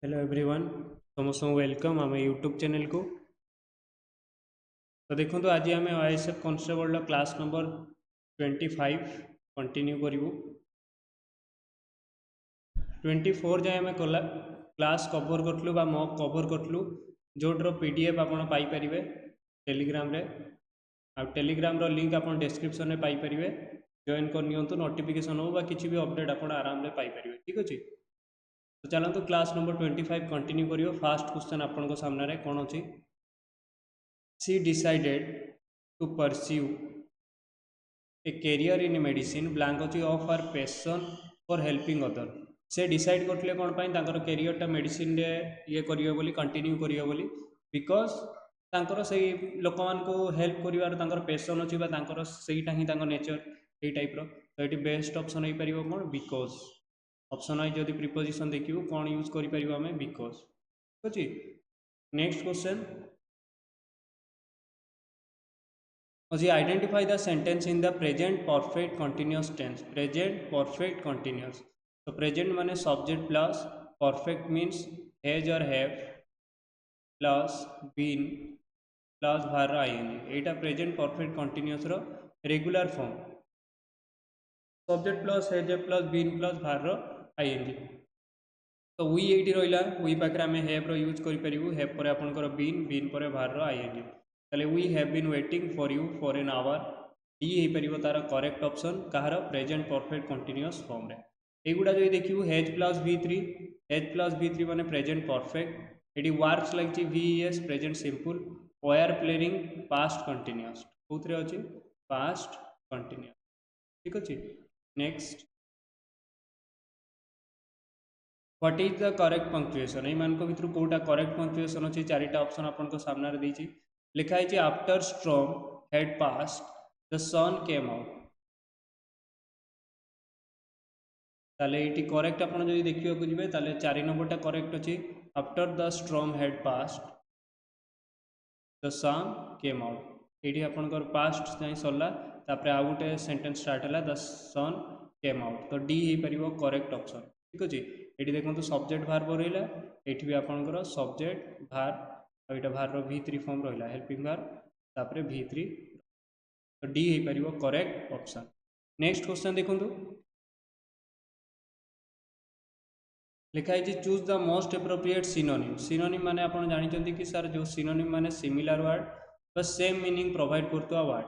Hello everyone, समस्त welcome आम YouTube channel को। तो देखो आज आम OISF constable class number 25 continue करूँ। 24 जाए आम क्लास कवर करूँ बा मॉक कवर करूँ, जोटर PDF आपड़ पाइपर टेलीग्राम रे। आ टेलीग्राम रो लिंक आप डिस्क्रिप्शन में पाइपर, जॉइन कर नोटिफिकेशन हो बा किसी भी अपडेट आप आराम से पाइपर। ठीक अच्छे, तो चलते क्लास नंबर 25 कंटिन्यू करियो। फास्ट क्वेश्चन आपन सामने कौन अच्छी। She decided to pursue a career in medicine blank अच्छी of her passion for helping other। से डिसाइड करते कौन पाई कैरियरटा मेडिसिन रे ये करियो बोली कंटिन्यू करियो बोली, बिकज तांकर से लोक मान को हेल्प करिवार पैशन अच्छी बा सेटा ही नेचर ये टाइप रो। तो ये बेस्ट ऑप्शन हो पार कौन, बिकज। ऑप्शन वाइज जदि प्रिपोजिशन देखिए कौन यूज करें आम, बिकज। ठीक अच्छे। नेक्स्ट क्वेश्चन अच्छी, identify the sentence in the present perfect continuous tense. Present perfect continuous, तो प्रेजेंट माने subject plus perfect means has और have plus been plus verb ING. एटा प्रेजेंट परफेक्ट कंटिन्यूअस रो regular form. Subject plus has plus been plus verb ING. तो we ये रहा, we पाखे आम हैव रो यूज करूँ। हैव पर आपंकर बीन, बीन पर भार आईएनजी। ताले we have been waiting for you for an hour. D हो तार करेक्ट ऑप्शन कहार, प्रेजेंट परफेक्ट कंटिन्यूअस फॉर्म रे। एगुड़ा जो देखिए has plus V3, has plus V3 माने प्रेजेंट परफेक्ट। ये वर्क्स लगी VES present simple. Were playing past continuous, कौन अच्छी पास्ट कंटिन्यूअस। ठीक अच्छे। Next, what is the correct punctuation. ये मान भर कौटा करेक्ट पंक्चुएसन अच्छी, चारिटा ऑप्शन आपन सामने देती लिखाई है। After storm had passed the sun came out. ताले ये करेक्ट आप देखा जी, ताले 4 नंबरटा करेक्ट अच्छी। After the storm had passed the sun came out. ये आपंकर पास्ट जाए सरला, आउ गोटे सेंटेंस स्टार्ट है द सन केम आउट। तो डी हो पार करेक्ट ऑप्शन। ठीक अच्छे। ये देखो सब्जेक्ट भार्ब रहा, ये भी आपंकर सब्जेक्ट भार, और भार V3 फॉर्म रहा हेल्पिंग भार, तापर V3। तो डी हो पार करेक्ट ऑप्शन। नेक्स्ट क्वेश्चन देखो, लिखाई choose the most appropriate synonym. Synonym माने आप जानते कि सर जो सिनोनिम माने सिमिलर वर्ड बस सेम मीनिंग प्रोवाइड करता वर्ड,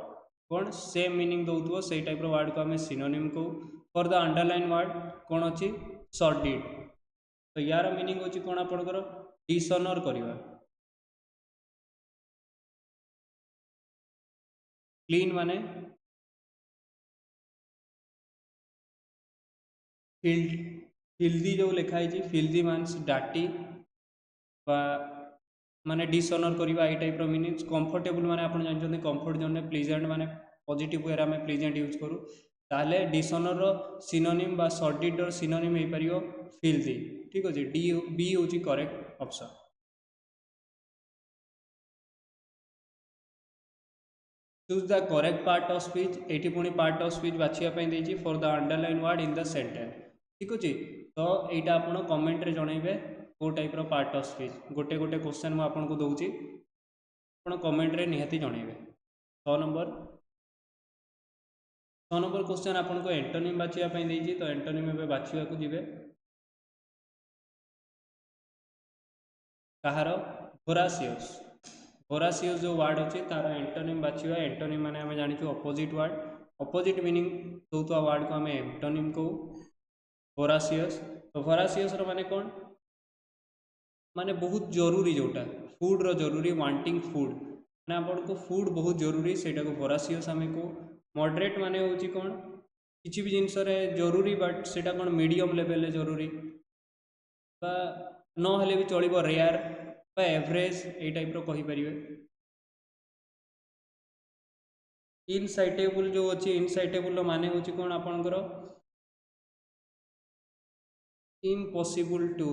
कौन सेम मीनिंग दौथो से टाइप वर्ड को आम सिनोनिम को। फॉर द अंडरलाइन वर्ड कौन अच्छी, सॉर्टेड। तो यार मीनिंग अच्छी कौन आपंकर डिसऑनर करवा। क्लीन माने फिल्ड, फिल्दी जो लिखाई फिल्दी मानस डाटी बा माने डिसऑनर करवा ये टाइप मीनिंग। कंफर्टेबल माने आप जानते कंफर्ट जोन में, प्लीजेंट माने पॉजिटिव वे आम प्लीजेंट यूज करूँ। ताले डिसऑनर सिनोनिम बा सॉर्टेड सिनोनिम हो पार फिल्दी। ठीक अच्छे। डी बी हूँ correct option. Choose the correct part of speech. ये पुणी पार्ट ऑफ स्पीच बाछापी for the underline word in the sentence. ठीक अच्छे। तो यहाँ आप कमेंट रे जनइबे कौ टाइप पार्ट ऑफ स्पीच। गोटे गोटे क्वेश्चन मुझे दूसरी, आप कमेंट रे निहाती जनइबे। 6 नंबर क्वेश्चन आपको एंटोनिम बाछापी, तो एंटोनिम ए बाछा को जीवे कहार, भोरासियस। भोरासियस जो वर्ड अच्छे तार एंटोनिम बाछा। एंटोनिम माने आम जानी अपोजिट वर्ड, अपोजिट मीनिंग दौथा वर्ड को आम एंटोनिम कहू, भोरासियस। तो भोरासियस माने कौन, माने बहुत जरूरी जोटा फूड रो जरूरी, वांटिंग फूड माने आपको फूड बहुत जरूरी, से भोरासियस आम को। मॉडरेट माने होची कौन, किसी भी जिनस जरूरी बट से कौन मीडियम लेवल जरूरी, नहले भी चलो, रेयर बा एवरेज ये टाइप कहीपर। इनसाइटेबल जो अच्छी, इनसाइटेबल माने होची कौन आपनकर इम्पॉसिबल टू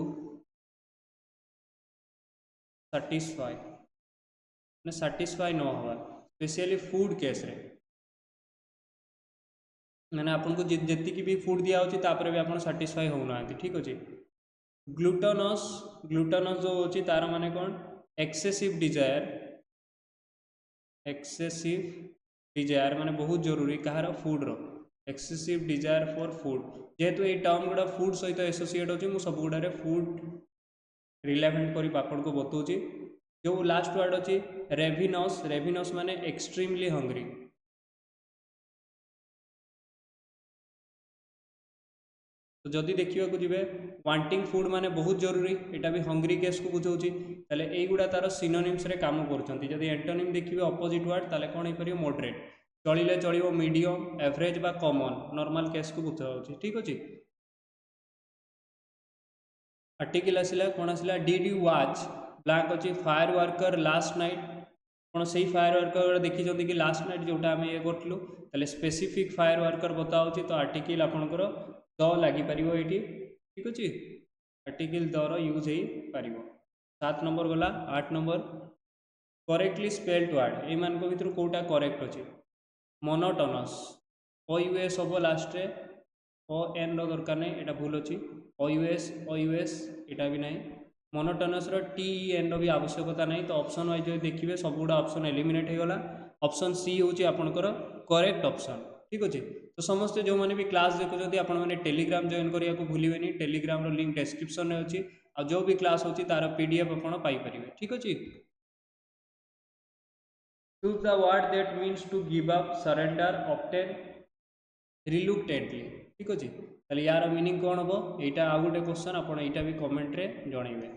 सैटिस्फाई, मैंने सैटिस्फाई न हवा, स्पेशली फूड केस रे। मैंने आपको जी भी फूड दिया भी आप सैटिस्फाई होना। ठीक अच्छे। ग्लूटानस ग्लूटानस जो होची तार माने कौन एक्सेसिव डिजायर माने बहुत जरूरी कहार फूड रो एक्सेसिव डिजायर फॉर फूड जेहेतु ये टर्म गुड़ा फूड सहित एसोसिएट होची मु सब गुड़ारे फूड रिलेवेंट करी आपन को बताऊची जो लास्ट वर्ड अच्छी रेविनस रेविनस माने एक्सट्रीमली हंग्री तो जदि देखा जी वांटिंग फूड माने बहुत जरूरी यहाँ भी हंग्री केस को बुझाऊँगी ताले एगुड़ा तार सिनोनिम्स रे काम कर एंटोनिम देखिए अपोजिट वर्ड ताले कौन हो पार मॉडरेट चलिले चलो मीडियम एवरेज बा कॉमन नॉर्मल केस को बुझाऊँगी ठीक अच्छे आर्टिकल आसला कौन आसला डिड यू वाच ब्लैंक अच्छी फायर वर्कर लास्ट नाइट कौन से फायर वर्कर देखी कि लास्ट नाइट जोटा आम ये करूँ ताले स्पेसिफिक फायर वर्कर बताऊँगी तो आर्टिकल आपंकर द लगिपर ये ठीक अच्छे आर्टिकल दर यूज हो पार 7 नंबर गला 8 नंबर करेक्टली स्पेल्ड वर्ड ये भर कौटा करेक्ट अच्छे मोनोटोनस OUS हम लास्ट रे ON दरकार नहीं यहाँ भूल अच्छी OUS यहाँ भी ना मोनोटोनस TEN भी आवश्यकता नहीं तो ऑप्शन वाइज जो देखिए सब गुड़ा ऑप्शन एलिमिनेट हो गला ऑप्शन सी हूँ आपंकर करेक्ट ऑप्शन ठीक अच्छे तो समस्ते जो मैंने भी क्लास देखुं आप टेलीग्राम जॉइन करने को भूलें टेलीग्राम लिंक डिस्क्रिप्शन में अच्छी आ जो भी क्लास होची तार PDF आप पाइपर ठीक अच्छे choose the word that means to give up surrender obtain reluctantly ठीक अच्छे ताले यार मीनिंग कौन हम यहाँ आउ गोटे क्वेश्चन आप भी कमेंट रे जनइबे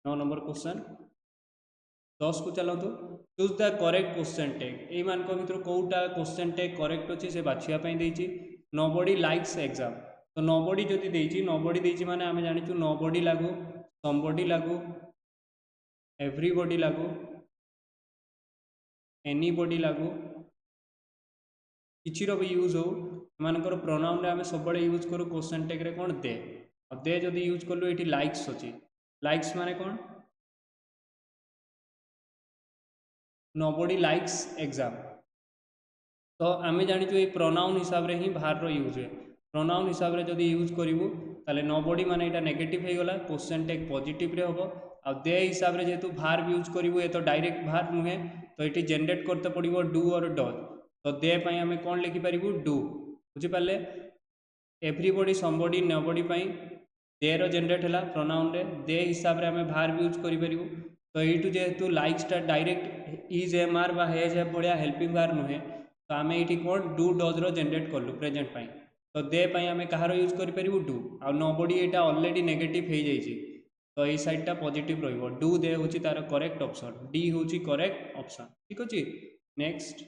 9 नंबर क्वेश्चन 10 को चलतु choose the correct question tag ये भर कौटा क्वेश्चन टैग करेक्ट अच्छी से बाछापी देती नोबडी लाइक्स एग्जाम तो नोबडी जदि देती नोबडी देती माने आम जाचु नोबडी लागू समबडी लागू एवरीबडी लागू एनीबडी लागू किसी भी यूज हो एमर प्रोनाउन आम सब यूज करूँ क्वेश्चन टैग रे कौन दे जदि यूज कलु ये लाइक्स अच्छी लाइक्स माने कौन नोबडी लाइक्स एग्जाम तो आम जाचु ये प्रोनाउन हिसाब से ही भार यूज हुए प्रोनाउन हिसाब से जदि यूज करूँ ताले नोबडी माने यहाँ नेगेटिव हो गला क्वेश्चन टैग पॉजिटिव रे हम आ दे हिसाब से जेहेतु भार यूज करूँ ये तो डायरेक्ट भार नुहे तो ये जनरेट करते पड़ो डू और डज तो दे आम कौन लिखिपर डू बुझीपारे एवरीबडी समबडी नोबडी देर जनरेट है प्रोनाउन रे दे हिसाब से आम भार यूज करूँ तो यू जेहेतु लाइक्सटा direct is am are has हे भाया हेल्पिंग भार नुहे तो आम ये कौन डू डज जनरेट कलु प्रेजेंट तो दे आम कहार यूज करूँ डू आ नोबडी यहाँ ऑलरेडी नेगेटिव हो जाइए तो ये साइडटा पॉजिटिव रो डू दे हूँ तार करेक्ट ऑप्शन डी हूँ करेक्ट ऑप्शन ठीक अच्छे next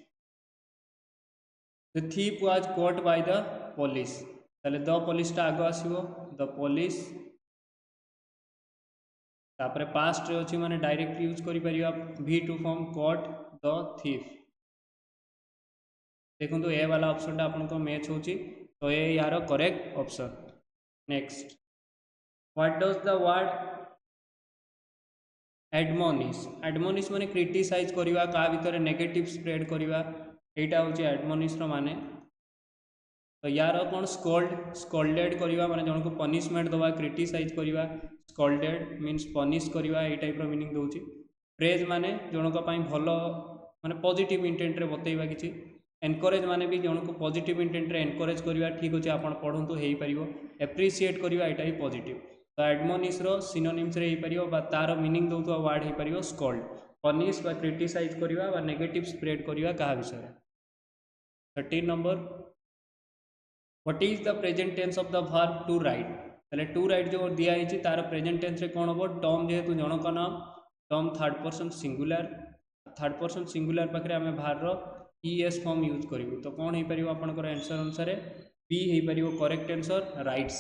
the thief was caught by the police ताले द पुलिसटा आग आसो द पुलिस तापर पास्ट रे अच्छी माने डायरेक्ट यूज करि परिया V two form caught the thief देखो ए वाला ऑप्शन टा आपन को मैच होची तो ये यार correct option next what does the word admonish माने क्रिटिसाइज करिवा का भीतर नेगेटिव स्प्रेड करिवा एटा होची एडमोनिश रो माने तो यार कौन स्कोल्डेड करिवा माने जन को पनिशमेंट दवा क्रिटिसाइज करिवा स्कोल्डेड मीन्स पनिश करिवा ए टाइप रो मीनिंग दोची प्रेज माने जनक पई भलो माने पॉजिटिव इंटेंट रे बतैबा किछि एनकरेज माने भी जन को पॉजिटिव इंटेंट रे एनकरेज करिवा ठीक अछि आपण पढंतु हेई परिवो एप्रिशिएट करिवा एटा ही पॉजिटिव तो एडमोनिश रो सिनोनिम्स रे हेई परिवो बा तार मीनिंग दोतो वर्ड हेई परिवो स्कोल्ड पनिश बा क्रिटिसाइज करिवा बा नेगेटिव स्प्रेड करिवा का विषय 13 number what is the present tense of the verb to write ताले टू राइट जो दिया है तार प्रेजेंट टेंस रे कौन हम टर्म जेहेतु जनक नाम टर्म थर्ड पर्सन सिंगुलर पाखे आम भार ES फॉर्म यूज करूँ तो कौन हो पार आपंकर आंसर अनुसार बी हो पार करेक्ट आंसर राइट्स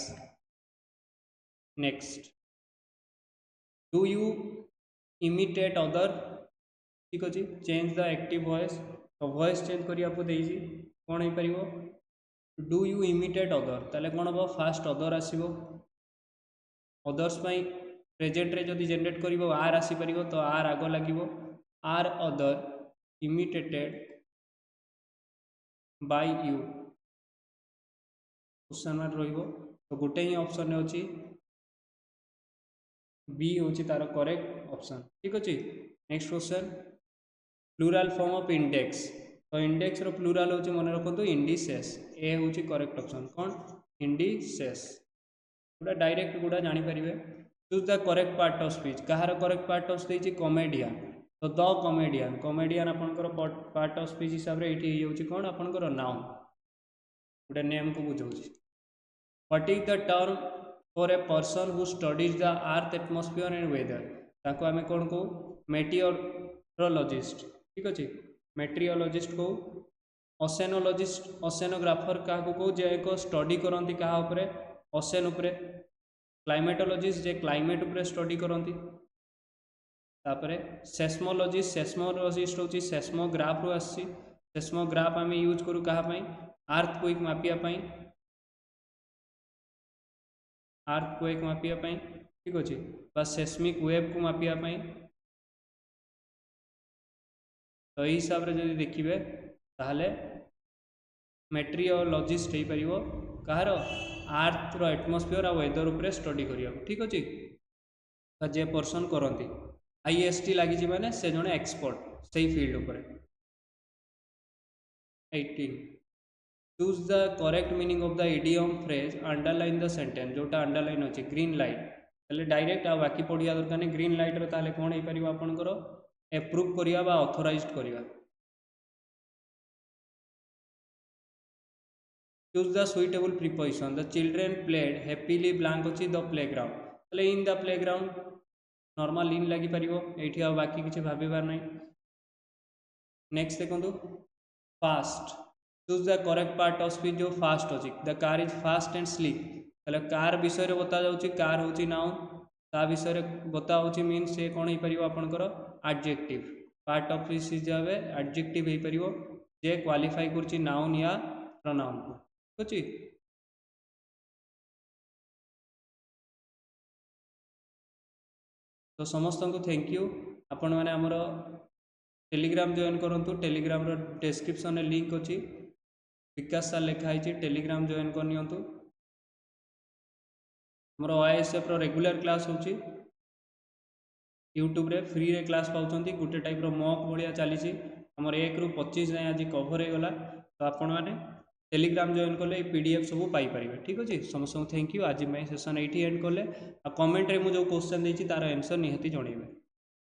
next do you imitate other ठीक अच्छे चेंज द एक्टिव वॉइस तो वॉइस चेंज करने को देती कौन हो पार डू यू इमिटेट अदर ताले कौन हम फास्ट अदर आसो अदर्स प्रेजेंट रे जदि जनरेट कर आर आसीपर तो आर आग लगे are other imitated by you question mark रो तो गोटे ही ऑप्शन अच्छी बी हूँ तार करेक्ट ऑप्शन। ठीक अच्छे। Next question, plural form of index. तो इंडेक्स रो प्लूराल होची मन रखो इंडिसेस। ए होची करेक्ट ऑप्शन कौन इंडिसेस। गुड़ा डायरेक्ट गुड़ा जानी परिबे। Choose the correct part of speech. कहार correct part of speech comedian. तो द कॉमेडियन कॉमेडियन आपनकर पार्ट ऑफ स्पीच हिसाब रे एठी होची कोन आपनकर नाउन गुडे नेम को बुझौची। What is the term for a person who studies the earth atmosphere and weather. ताको आमे कोन को मेटियोरोलॉजिस्ट। ठीक अछि। मेट्रियोलॉजिस्ट को ओसेनोलॉजिस्ट ओसेनोग्राफर का को जे एक स्टडी करंती कहा ऊपर ओसेन उपरे। क्लाइमेटोलॉजिस्ट जे क्लाइमेट उपरे स्टडी करंती। तापरे सेस्मोलॉजिस्ट होची सेस्मोग्राफ रो आसी। सेस्मोग्राफ आमे यूज करू कहा पई अर्थक्वेक मापिया पई। अर्थक्वेक मापिया पई। ठीक अछि। बा सेस्मिक वेव को मापिया पई। तो यही हिसाब रे जदि देखिबे ताहले मेट्रियोलॉजिस्ट हो पारिबो कहार अर्थ रो एटमॉस्फेयर आ वेदर उपरे स्टडी करिया। ठीक अछि। जे पर्सन करंती आईएसटी लागि माने से जने एक्सपर्ट सही फील्ड उपरे। 18 choose the correct meaning of the idiom phrase underline the sentence. जोटा अंडरलाइन अछि ग्रीन लाइट ताले डायरेक्ट आ बाकी पढ़िया दरकार नै। ग्रीन लाइट रो ताले कोन हे परिबो आपनकर एप्रूव करिया बा ऑथराइज्ड करिया। Choose the suitable preposition. The children played happily blank अछि द प्लेग्राउंड ताले इन द प्लेग्राउंड नॉर्मल इन लगी परिबो एठी आ बाकी किछि भाबिबार नै। नेक्स्ट देखंतु fast. Choose the correct part of speech जो फास्ट अछि। The car is fast and sleek ताले कार विषय रे बता जाउछि कार होछि नाउन ता विषय रे बता होछि मीन से कोन हे परिबो आपनकर एडजेक्टिव। पार्ट ऑफ स्पीच जाबे एडजेक्टिव हे परिबो जे क्वालिफाई करछि नाउन या प्रोनाउन को। अछि। तो समस्त को थैंक यू। आपण माने हमर टेलीग्राम जॉइन करंतु। टेलीग्राम रो डिस्क्रिप्शन में लिंक अछि विकास सर लिखा है टेलीग्राम जॉइन कर नियंतु। हमर ओआईएसएफ रो रेगुलर क्लास होची यूट्यूब रे फ्री रे क्लास पाउछंती। गुटे टाइप रो मॉक भलिया चलीची हमर 1 रु 25 जाय आज कवर हे गला। तो आपण माने टेलीग्राम जॉइन कले पीडीएफ सब पाई परिबे। ठीक अछि। समस्त थैंक यू। आज मैं सेशन एठी एंड कले आ कमेंट रे मु जो क्वेश्चन देछि तार आंसर निहति जणैबे।